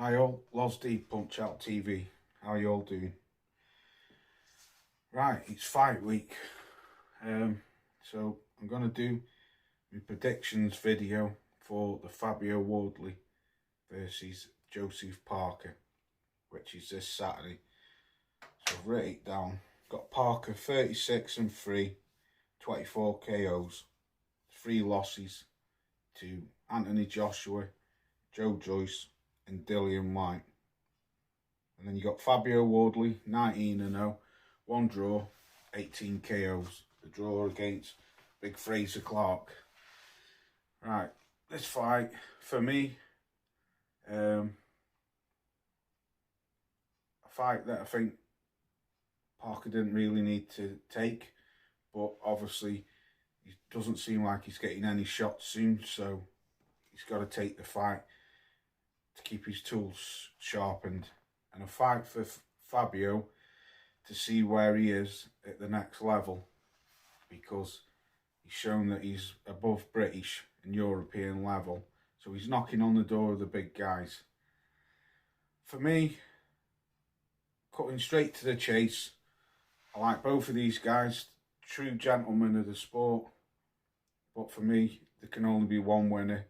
Hi all, Losd Punch Out TV. How you all doing? Right, it's fight week. So I'm gonna do my predictions video for the Fabio Wardley versus Joseph Parker, which is this Saturday. So I've written it down. Got Parker 36-3, 24 KOs, 3 losses to Anthony Joshua, Joe Joyce, and Dillian White. And then you got Fabio Wardley, 19-0, 1 draw, 18 KOs. The draw against Big Fraser Clark. Right, this fight, for me, a fight that I think Parker didn't really need to take, but obviously it doesn't seem like he's getting any shots soon, so he's got to take the fight to keep his tools sharpened. And a fight for Fabio to see where he is at the next level, because he's shown that he's above British and European level, so he's knocking on the door of the big guys. For me, cutting straight to the chase, I like both of these guys, true gentlemen of the sport, but for me there can only be one winner,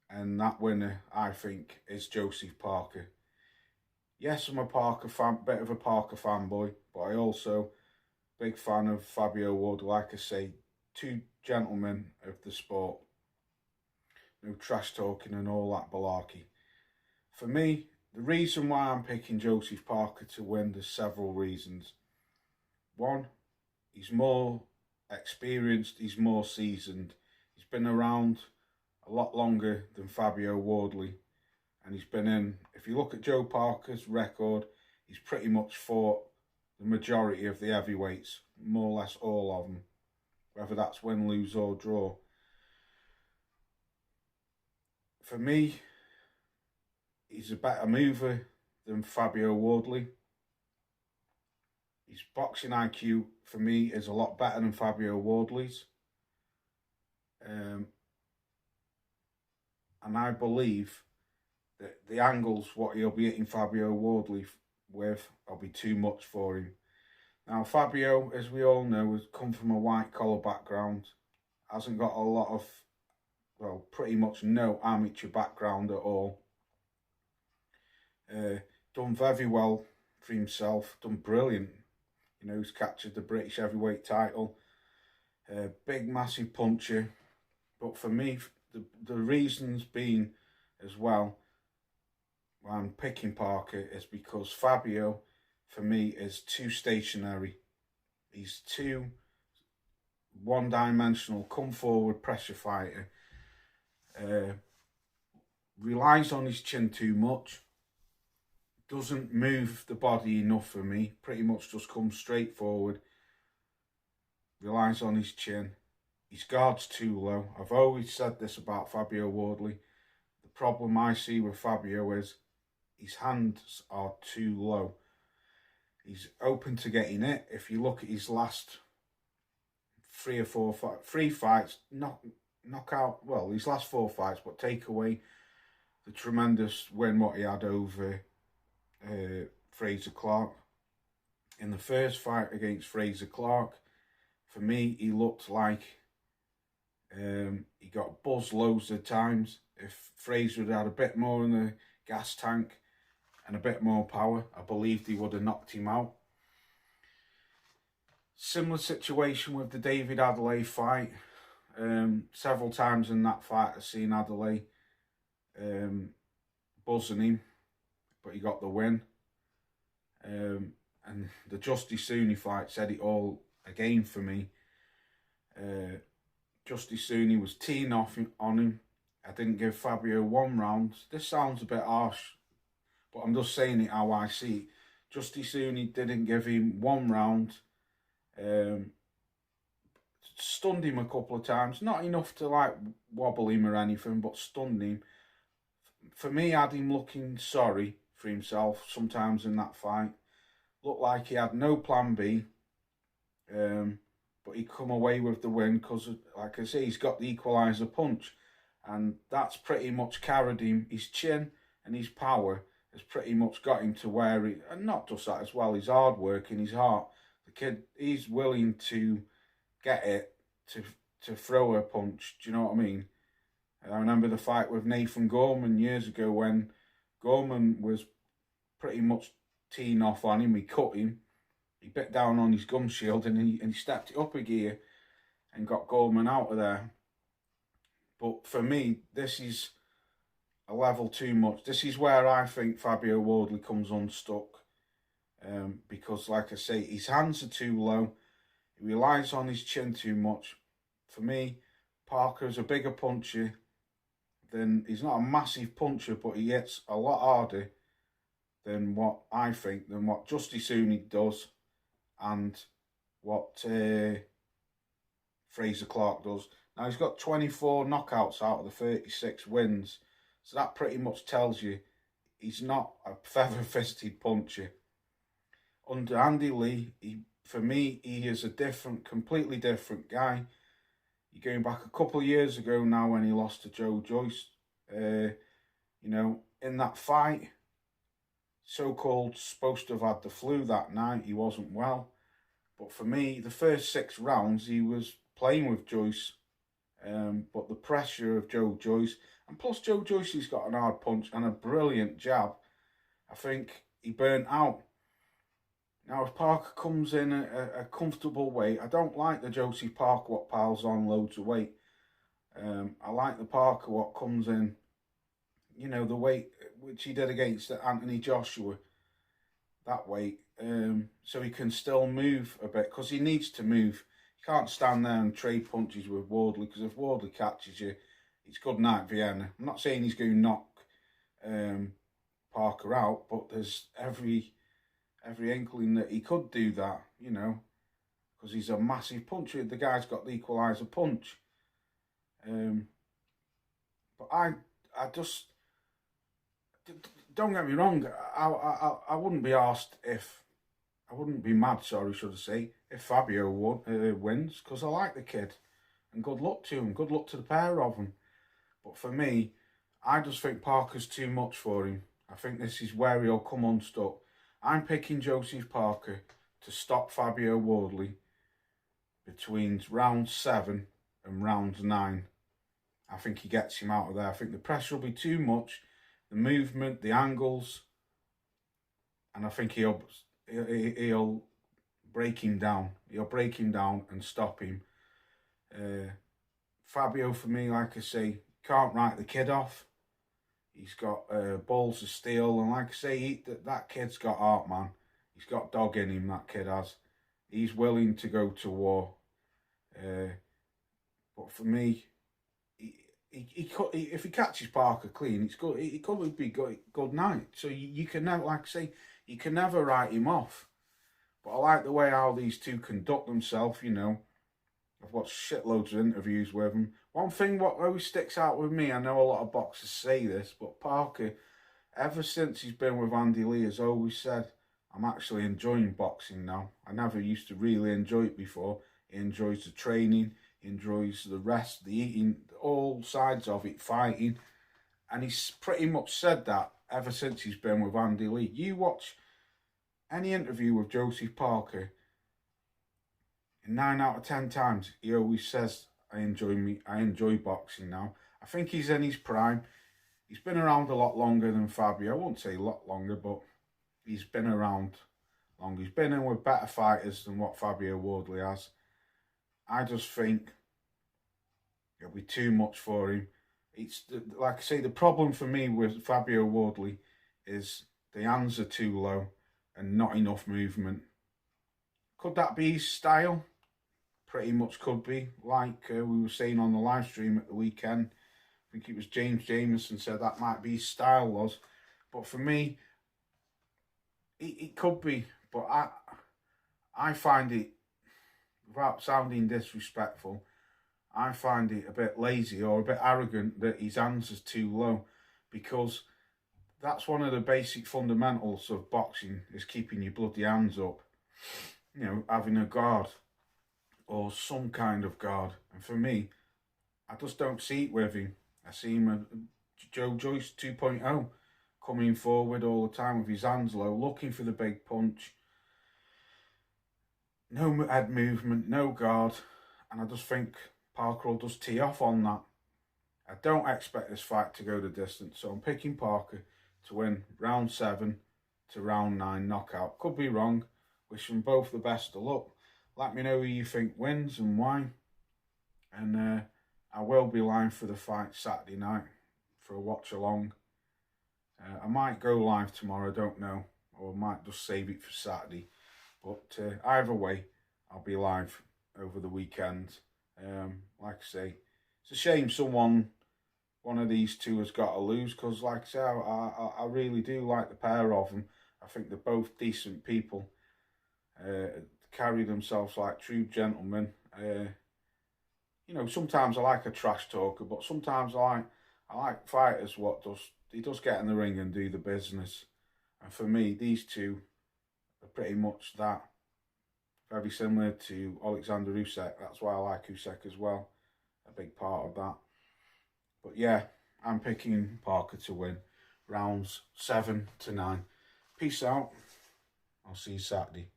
and that winner I think is Joseph Parker. Yes, I'm a Parker fan, bit of a Parker fanboy, but I also big fan of Fabio Ward. Like I say, two gentlemen of the sport. No trash talking and all that malarkey. For me, the reason why I'm picking Joseph Parker to win, there's several reasons. One, he's more experienced, he's more seasoned. He's been around a lot longer than Fabio Wardley. And he's been in, if you look at Joe Parker's record, he's pretty much fought the majority of the heavyweights, more or less all of them, whether that's win, lose or draw. For me, he's a better mover than Fabio Wardley. His boxing IQ, for me, is a lot better than Fabio Wardley's. And I believe that the angles what he'll be hitting Fabio Wardley with will be too much for him. Now Fabio, as we all know, has come from a white collar background, hasn't got a lot of, well, pretty much no amateur background at all. Done very well for himself, done brilliant. You know, he's captured the British heavyweight title. Big massive puncher. But for me, the reasons being as well, I'm picking Parker, is because Fabio, for me, is too stationary. He's too one-dimensional, come forward pressure fighter. Relies on his chin too much. Doesn't move the body enough for me. Pretty much just comes straight forward. Relies on his chin. His guard's too low. I've always said this about Fabio Wardley. The problem I see with Fabio is his hands are too low. He's open to getting it. If you look at his last three fights, knockout, well, his last 4 fights, but take away the tremendous win what he had over Fraser Clark. In the first fight against Fraser Clark, for me, he looked like he got buzzed loads of times. If Fraser had had a bit more in the gas tank and a bit more power, I believed he would have knocked him out. Similar situation with the David Adelaide fight. Several times in that fight I've seen Adelaide buzzing him, but he got the win. And the Justy Sooney fight said it all again for me. Justy Sooney was teeing off on him. I didn't give Fabio 1 round. This sounds a bit harsh, but I'm just saying it how I see it. Justy Sooney didn't give him 1 round. Stunned him a couple of times. Not enough to like wobble him or anything, but stunned him. For me, I had him looking sorry for himself sometimes in that fight. Looked like he had no plan B. But he come away with the win because, like I say, he's got the equaliser punch. And that's pretty much carried him. His chin and his power has pretty much got him to where he, and not just that as well, his hard work and his heart. The kid, he's willing to get it to throw a punch. Do you know what I mean? I remember the fight with Nathan Gorman years ago when Gorman was pretty much teeing off on him. He cut him. He bit down on his gum shield and he stepped it up a gear and got Gorman out of there. But for me, this is a level too much. This is where I think Fabio Wardley comes unstuck. Because, like I say, his hands are too low. He relies on his chin too much. For me, Parker's a bigger puncher. He's not a massive puncher, but he hits a lot harder than what I think, than what Justice Unik does, and what Fraser Clark does. Now, he's got 24 knockouts out of the 36 wins, so that pretty much tells you he's not a feather-fisted puncher. Under Andy Lee, for me, he is a completely different guy. You're going back a couple of years ago now when he lost to Joe Joyce. You know, in that fight, so-called supposed to have had the flu that night. He wasn't well. But for me, the first 6 rounds, he was playing with Joyce. But the pressure of Joe Joyce, and plus Joe Joyce has got an hard punch and a brilliant jab, I think he burnt out. Now, if Parker comes in a comfortable weight, I don't like the Josie Parker what piles on loads of weight. I like the Parker what comes in, you know, the weight which he did against Anthony Joshua, that weight, so he can still move a bit, because he needs to move. You can't stand there and trade punches with Wardley, because if Wardley catches you, it's good night Vienna. I'm not saying he's going to knock Parker out, but there's every inkling that he could do that, you know, because he's a massive puncher. The guy's got the equaliser punch. But I just, don't get me wrong, I wouldn't be asked if, I wouldn't be mad, sorry, should I say, if Fabio wins, because I like the kid, and good luck to him, good luck to the pair of them. But for me, I just think Parker's too much for him. I think this is where he'll come unstuck. I'm picking Joseph Parker to stop Fabio Wardley between round 7 and round 9. I think he gets him out of there. I think the pressure will be too much, the movement, the angles, and I think he'll break him down. He'll break him down and stop him. Fabio, for me, like I say, can't write the kid off. He's got balls of steel, and like I say, that kid's got heart, man. He's got dog in him, that kid has. He's willing to go to war. But for me, if he catches Parker clean, it's good. It could be good night. So you can never, like I say, you can never write him off. But I like the way how these two conduct themselves, you know. I've watched shitloads of interviews with them. One thing what always sticks out with me, I know a lot of boxers say this, but Parker, ever since he's been with Andy Lee, has always said, I'm actually enjoying boxing now. I never used to really enjoy it before. He enjoys the training, he enjoys the rest, the eating, all sides of it, fighting. And he's pretty much said that ever since he's been with Andy Lee. You watch any interview with Joseph Parker, 9 out of 10 times, he always says, I enjoy boxing now. I think he's in his prime. He's been around a lot longer than Fabio. I won't say a lot longer, but he's been around long. He's been in with better fighters than what Fabio Wardley has. I just think it'll be too much for him. It's like I say, the problem for me with Fabio Wardley is the hands are too low and not enough movement. Could that be his style? Pretty much could be. Like we were saying on the live stream at the weekend, I think it was James Jameson said that might be his style was. But for me, it could be. But I find it, without sounding disrespectful, I find it a bit lazy or a bit arrogant that his hands are too low, because that's one of the basic fundamentals of boxing, is keeping your bloody hands up. You know, having a guard or some kind of guard. And for me, I just don't see it with him. I see him at Joe Joyce 2.0, coming forward all the time with his hands low, looking for the big punch. No head movement, no guard, and I just think Parker will just tee off on that. I don't expect this fight to go the distance, so I'm picking Parker to win round 7 to round 9 knockout. Could be wrong. Wish them both the best of luck. Let me know who you think wins and why. And I will be live for the fight Saturday night for a watch along. I might go live tomorrow, I don't know, or I might just save it for Saturday. But either way, I'll be live over the weekend. Like I say, it's a shame one of these two has got to lose, because like I say, I really do like the pair of them. I think they're both decent people. Carry themselves like true gentlemen. You know, sometimes I like a trash talker, but sometimes I like fighters he does get in the ring and do the business. And for me, these two are pretty much that. Very similar to Alexander Usyk. That's why I like Usyk as well. A big part of that. But yeah, I'm picking Parker to win rounds 7 to 9. Peace out. I'll see you Saturday.